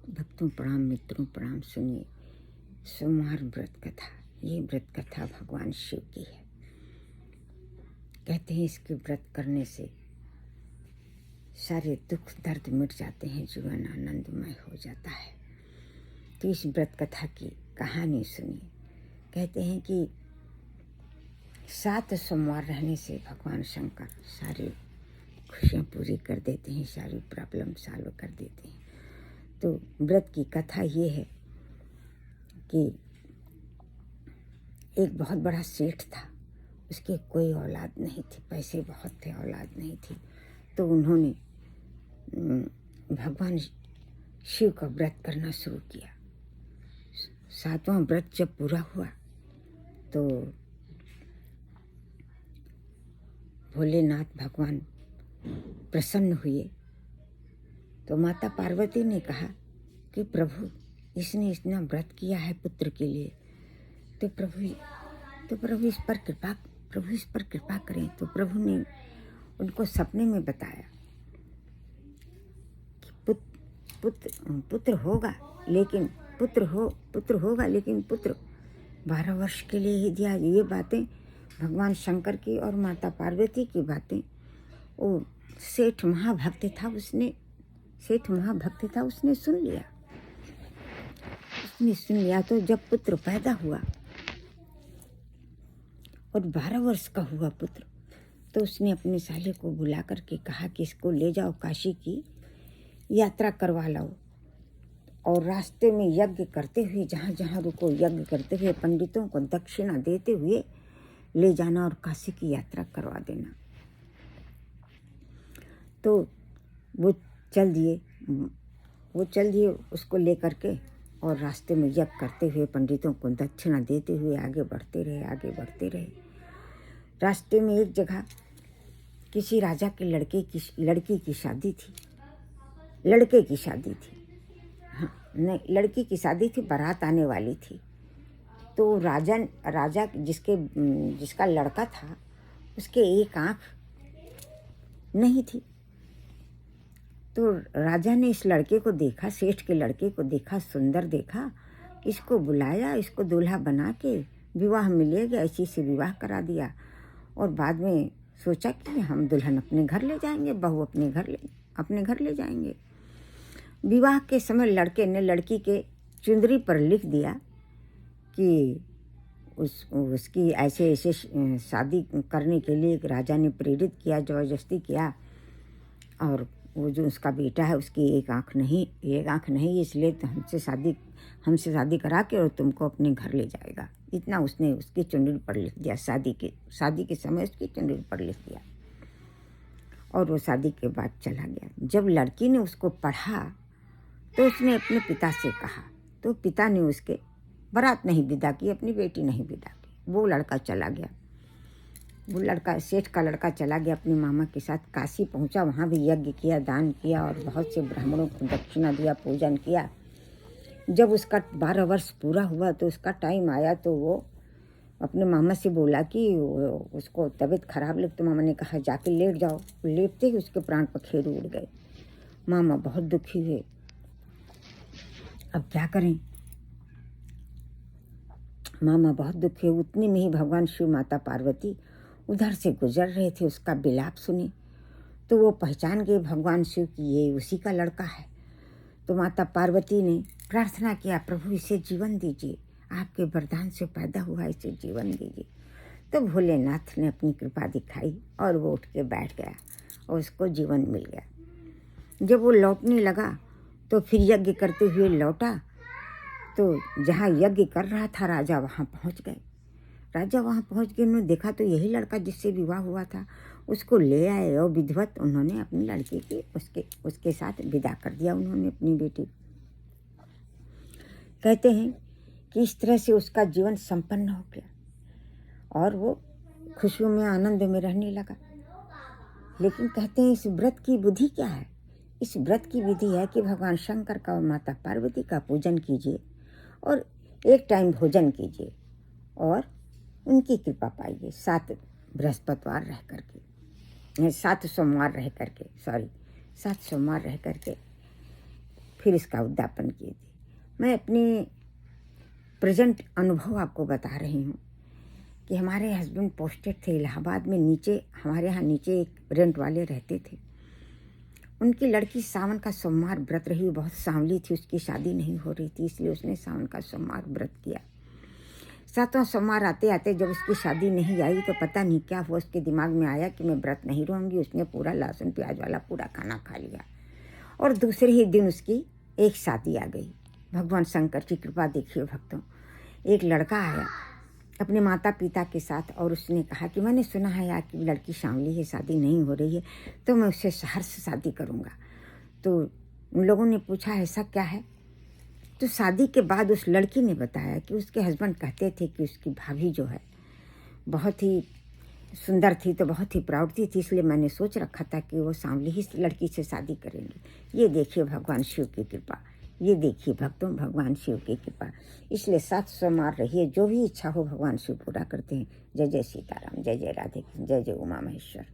भक्तों प्रणाम, मित्रों प्रणाम। सुनिए सोमवार व्रत कथा। ये व्रत कथा भगवान शिव की है। कहते हैं इसके व्रत करने से सारे दुख दर्द मिट जाते हैं, जीवन आनंदमय हो जाता है। तो इस व्रत कथा की कहानी सुनिए। कहते हैं कि 7 सोमवार रहने से भगवान शंकर सारी खुशियाँ पूरी कर देते हैं, सारी प्रॉब्लम सॉल्व कर देते हैं। तो व्रत की कथा ये है कि एक बहुत बड़ा सेठ था, उसके कोई औलाद नहीं थी, पैसे बहुत थे, औलाद नहीं थी। तो उन्होंने भगवान शिव का व्रत करना शुरू किया। 7वां व्रत जब पूरा हुआ तो भोलेनाथ भगवान प्रसन्न हुए। तो माता पार्वती ने कहा कि प्रभु इसने इतना व्रत किया है पुत्र के लिए, तो प्रभु इस पर कृपा करें। तो प्रभु ने उनको सपने में बताया कि पुत्र होगा, लेकिन पुत्र 12 वर्ष के लिए ही दिया। ये बातें भगवान शंकर की और माता पार्वती की बातें। वो सेठ महाभक्त था, उसने सुन लिया। तो जब पुत्र पैदा हुआ और 12 वर्ष का हुआ पुत्र, तो उसने अपने साले को बुला करके कहा कि इसको ले जाओ, काशी की यात्रा करवा लाओ, और रास्ते में यज्ञ करते हुए जहाँ जहाँ रुको यज्ञ करते हुए पंडितों को दक्षिणा देते हुए ले जाना और काशी की यात्रा करवा देना। तो वो चल दिए उसको लेकर के, और रास्ते में यज्ञ करते हुए पंडितों को दक्षिणा देते हुए आगे बढ़ते रहे। रास्ते में एक जगह किसी राजा के लड़की की शादी थी। लड़के की शादी थी, हाँ नहीं, लड़की की शादी थी, बारात आने वाली थी। तो राजा जिसका लड़का था, उसके एक आँख नहीं थी। तो राजा ने इस लड़के को देखा, सेठ के लड़के को देखा, सुंदर देखा, इसको बुलाया, इसको दूल्हा बना के विवाह मिलेगा ऐसी से विवाह करा दिया। और बाद में सोचा कि हम दुल्हन अपने घर ले जाएंगे, बहू अपने घर ले जाएंगे। विवाह के समय लड़के ने लड़की के चुंदरी पर लिख दिया कि उसकी ऐसे शादी करने के लिए शादी ने प्रेरित किया, ज़बरदस्ती किया। और वो जो उसका बेटा है उसकी एक आँख नहीं, इसलिए तो हमसे शादी करा के और तुमको अपने घर ले जाएगा। इतना उसने उसकी चुनरी पर लिख दिया। शादी के समय उसकी चुनरी पर लिख दिया, और वो शादी के बाद चला गया। जब लड़की ने उसको पढ़ा तो उसने अपने पिता से कहा, तो पिता ने उसके बारात नहीं विदा की, अपनी बेटी नहीं विदा की। वो लड़का चला गया, सेठ का लड़का चला गया अपने मामा के साथ, काशी पहुंचा। वहाँ भी यज्ञ किया, दान किया, और बहुत से ब्राह्मणों को दक्षिणा दिया, पूजन किया। जब उसका 12 वर्ष पूरा हुआ तो उसका टाइम आया, तो वो अपने मामा से बोला कि उसको तबीयत खराब लगी। तो मामा ने कहा जाके लेट जाओ। लेटते ही उसके प्राण पखेरु उड़ गए। मामा बहुत दुखी हुए, अब क्या करें। मामा बहुत दुखी हुए। उतने में ही भगवान शिव माता पार्वती उधर से गुजर रहे थे। उसका विलाप सुने तो वो पहचान गए भगवान शिव की ये उसी का लड़का है। तो माता पार्वती ने प्रार्थना किया, प्रभु इसे जीवन दीजिए, आपके वरदान से पैदा हुआ, इसे जीवन दीजिए। तो भोलेनाथ ने अपनी कृपा दिखाई और वो उठ के बैठ गया और उसको जीवन मिल गया। जब वो लौटने लगा तो फिर यज्ञ करते हुए लौटा। तो जहाँ यज्ञ कर रहा था राजा, वहाँ पहुँच गए। उन्होंने देखा तो यही लड़का जिससे विवाह हुआ था, उसको ले आए और विधिवत उन्होंने अपनी लड़की की उसके साथ विदा कर दिया। उन्होंने अपनी बेटी, कहते हैं कि इस तरह से उसका जीवन संपन्न हो गया और वो खुशियों में आनंद में रहने लगा। लेकिन कहते हैं इस व्रत की विधि क्या है? इस व्रत की विधि है कि भगवान शंकर का और माता पार्वती का पूजन कीजिए और एक टाइम भोजन कीजिए और उनकी कृपा पाइए। 7 बृहस्पतिवार रह करके, 7 सोमवार रह करके, 7 सोमवार रह करके फिर इसका उद्यापन किए थे। मैं अपनी प्रेजेंट अनुभव आपको बता रही हूँ कि हमारे हस्बैंड पोस्टेड थे इलाहाबाद में। नीचे हमारे यहाँ नीचे एक रेंट वाले रहते थे। उनकी लड़की सावन का सोमवार व्रत रही, बहुत सांवली थी, उसकी शादी नहीं हो रही थी, इसलिए उसने सावन का सोमवार व्रत किया। 7वां सोमवार आते आते जब उसकी शादी नहीं आई तो पता नहीं क्या हुआ, उसके दिमाग में आया कि मैं व्रत नहीं रहूँगी। उसने पूरा लहसुन प्याज वाला पूरा खाना खा लिया और दूसरे ही दिन उसकी एक शादी आ गई। भगवान शंकर की कृपा देखिए भक्तों। एक लड़का आया अपने माता पिता के साथ और उसने कहा कि मैंने सुना है यार कि लड़की सांवली है, शादी नहीं हो रही है, तो मैं उससे हर्ष से शादी करूँगा। तो उन लोगों ने पूछा ऐसा क्या है? तो शादी के बाद उस लड़की ने बताया कि उसके हस्बैंड कहते थे कि उसकी भाभी जो है बहुत ही सुंदर थी, तो बहुत ही प्राउड थी, इसलिए मैंने सोच रखा था कि वो सांवली ही लड़की से शादी करेंगे। ये देखिए भगवान शिव की कृपा, ये देखिए भक्तों भगवान शिव की कृपा। इसलिए 7 सोमवार रहिए, जो भी इच्छा हो भगवान शिव पूरा करते हैं। जय जय सीताराम, जय जय राधे कृष्ण, जय जय उमा महेश्वर।